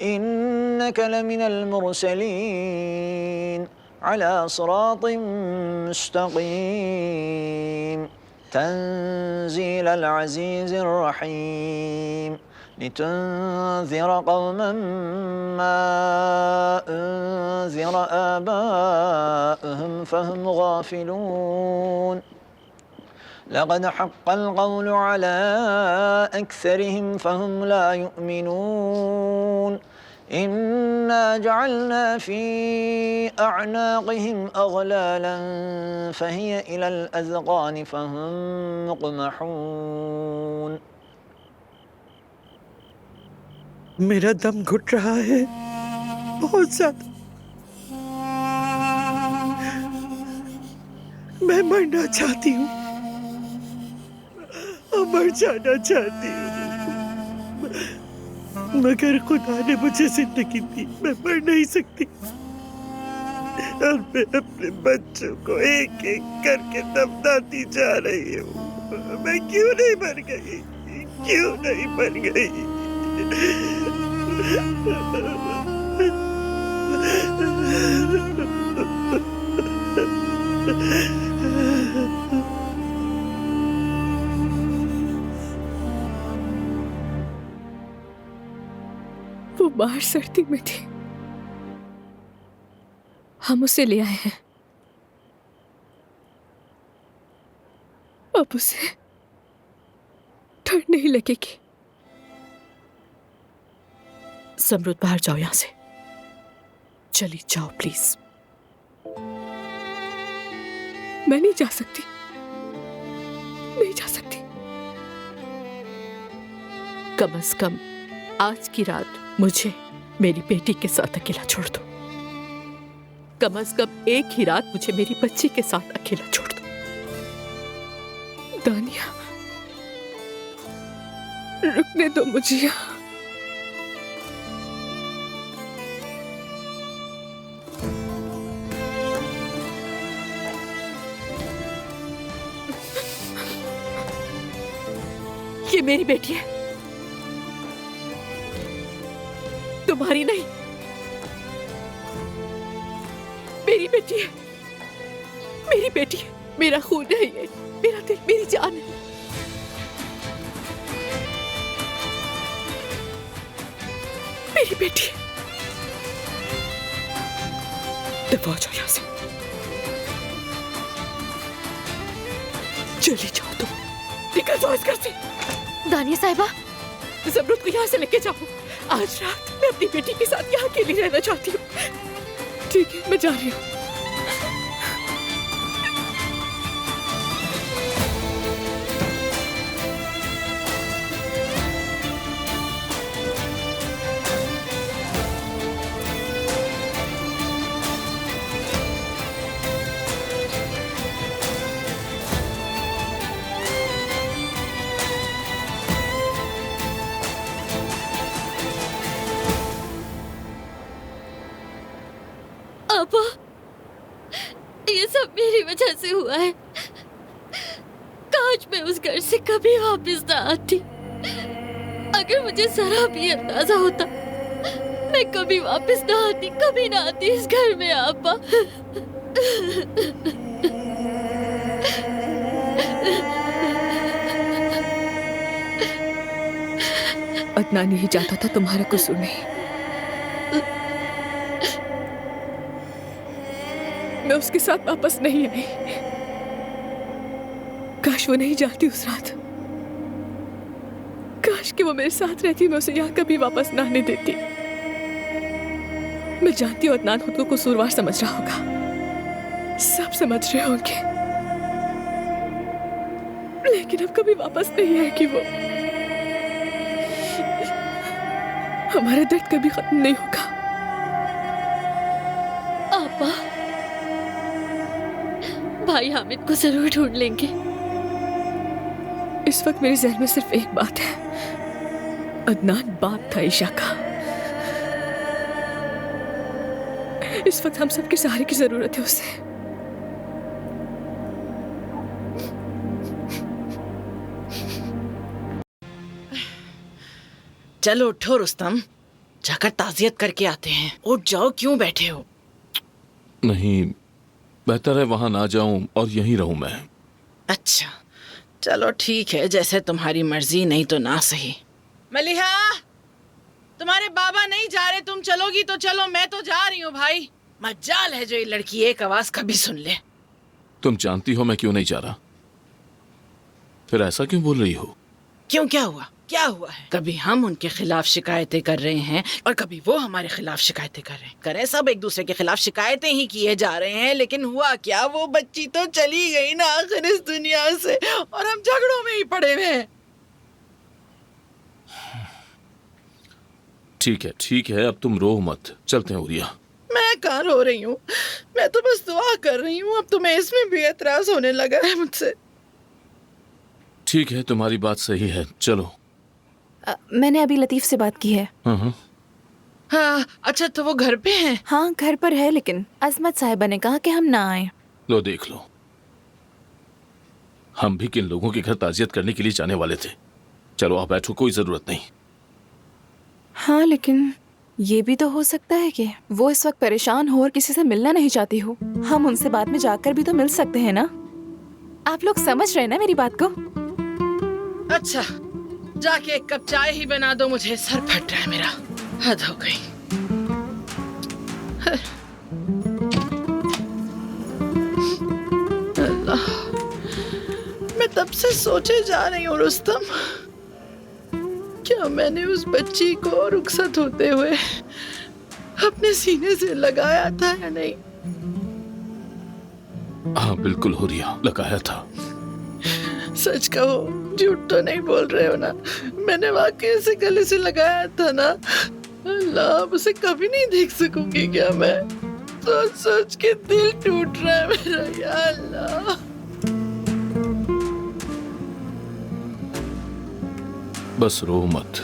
इन्नक लमिनल मुरसलीन अला सिरातिम मुस्तकीम तंजीलल अज़ीज़िर रहीम लितुन्ज़िर क़ौमन मा उन्ज़िर आबाउहुम फ़हुम गाफ़िलून लक़द हक़्क़ल क़ौलु अला अक्सरिहिम फ़हुम ला युमिनून इन्ना जअलना फ़ी अअनाक़िहिम अग़लालन फ़हिय इलल अज़क़ानि फ़हुम मुक़महून। मेरा दम घुट रहा है बहुत ज्यादा। मैं मरना चाहती हूँ और मर जाना चाहती हूँ, मगर खुदा ने मुझे जिंदगी दी, मैं मर नहीं सकती। और मैं अपने बच्चों को एक एक करके दफनाती जा रही हूँ। मैं क्यों नहीं मर गई, क्यों नहीं मर गई? वो बाहर सर्दी में थी, हम उसे ले आए हैं। अब उसे ठंड नहीं लगेगी। समरुद, बाहर जाओ यहां से, चली जाओ प्लीज। मैं नहीं जा सकती, नहीं जा सकती। कम से कम आज की रात मुझे मेरी बेटी के साथ अकेला छोड़ दो। कम से कम एक ही रात मुझे मेरी बच्ची के साथ अकेला छोड़ दो। दानिया, रुकने दो मुझे यहाँ। ये मेरी बेटी है, तुम्हारी नहीं। मेरी बेटी है, मेरी बेटी है, मेरा खून है ये, मेरा दिल, मेरी जान है। मेरी बेटी है। दफा हो जाओ यहां से, चली जाओ तुम, निकल जाओ इस घर से। दानिया साहिबा, समरुद को यहाँ से लेके जाओ। आज रात मैं अपनी बेटी के साथ यहाँ अकेली रहना चाहती हूँ। ठीक है, मैं जा रही हूँ। पापा, ये सब मेरी वजह से हुआ है। काश मैं उस घर से कभी वापस ना आती। अगर मुझे जरा भी अंदाजा होता, मैं कभी वापस ना आती, कभी ना आती इस घर में। आपा, अदनान नहीं चाहता था, तुम्हारा कसूर नहीं। मैं उसके साथ वापस नहीं आई। काश वो नहीं जाती उस रात, काश कि वो मेरे साथ रहती, मैं उसे यहाँ कभी वापस ना आने देती। मैं जानती हूँ अदनान खुद को कसूरवार समझ रहा होगा, सब समझ रहे होंगे, लेकिन अब कभी वापस नहीं आएगी वो। हमारा दर्द कभी खत्म नहीं होगा। आपा, भाई हामिद को जरूर ढूंढ लेंगे। इस वक्त मेरे जहन में सिर्फ एक बात है, अदनान बाप था ईशा का। इस वक्त हम सबके सहारे की जरूरत है उसे। चलो उठो रुस्तम, जाकर ताजियत करके आते हैं। उठ जाओ, क्यों बैठे हो? नहीं, बेहतर है वहां ना जाऊं और यहीं रहूं मैं। अच्छा चलो ठीक है, जैसे तुम्हारी मर्जी, नहीं तो ना सही। मलिहा, तुम्हारे बाबा नहीं जा रहे, तुम चलोगी तो चलो, मैं तो जा रही हूँ भाई। मजाल है जो ये लड़की एक आवाज कभी सुन ले। तुम जानती हो मैं क्यों नहीं जा रहा, फिर ऐसा क्यों बोल रही हो? क्यों, क्या हुआ? क्या हुआ है? कभी हम उनके खिलाफ शिकायतें कर रहे हैं और कभी वो हमारे खिलाफ शिकायतें कर रहे हैं। करें सब एक दूसरे के खिलाफ शिकायतें ही किए जा रहे हैं, लेकिन हुआ क्या? वो बच्ची तो चली गई ना आखिर इस दुनिया से, और हम झगड़ों में ही पड़े हुए हैं। ठीक है, अब तुम रो मत, चलते हैं उरिया। मैं कहाँ रो रही हूँ, मैं तो बस दुआ कर रही हूँ। अब तुम्हें इसमें भी एतराज होने लगा है मुझसे। ठीक है, तुम्हारी बात सही है, चलो। मैंने अभी लतीफ से बात की है। हाँ, अच्छा तो वो घर पे हैं? हाँ घर पर है, लेकिन अजमत साहिबा ने कहा कि हम ना आए। लो देख लो, हम भी किन लोगों के घर ताजियत करने के लिए जाने वाले थे। चलो आप बैठो, कोई जरूरत नहीं। हाँ लेकिन ये भी तो हो सकता है कि वो इस वक्त परेशान हो और किसी से मिलना नहीं चाहती हो। हम उनसे बाद में जाकर भी तो मिल सकते हैं ना। आप लोग समझ रहे हैं ना मेरी बात को? अच्छा जाके एक कप चाय ही बना दो, मुझे सर फट रहा है मेरा, हद हो गई। अल्लाह, मैं तब से सोचे जा रही हूँ रुस्तम, क्या मैंने उस बच्ची को रुखसत होते हुए अपने सीने से लगाया था या नहीं? हाँ बिल्कुल हुरिया, लगाया था। सच कहो, झूठ तो नहीं बोल रहे हो ना? मैंने वाकई से गले से लगाया था ना? अल्लाह, अब उसे कभी नहीं देख सकूंगी क्या मैं? सोच सोच के दिल टूट रहा है मेरा, या अल्लाह। बस रो मत।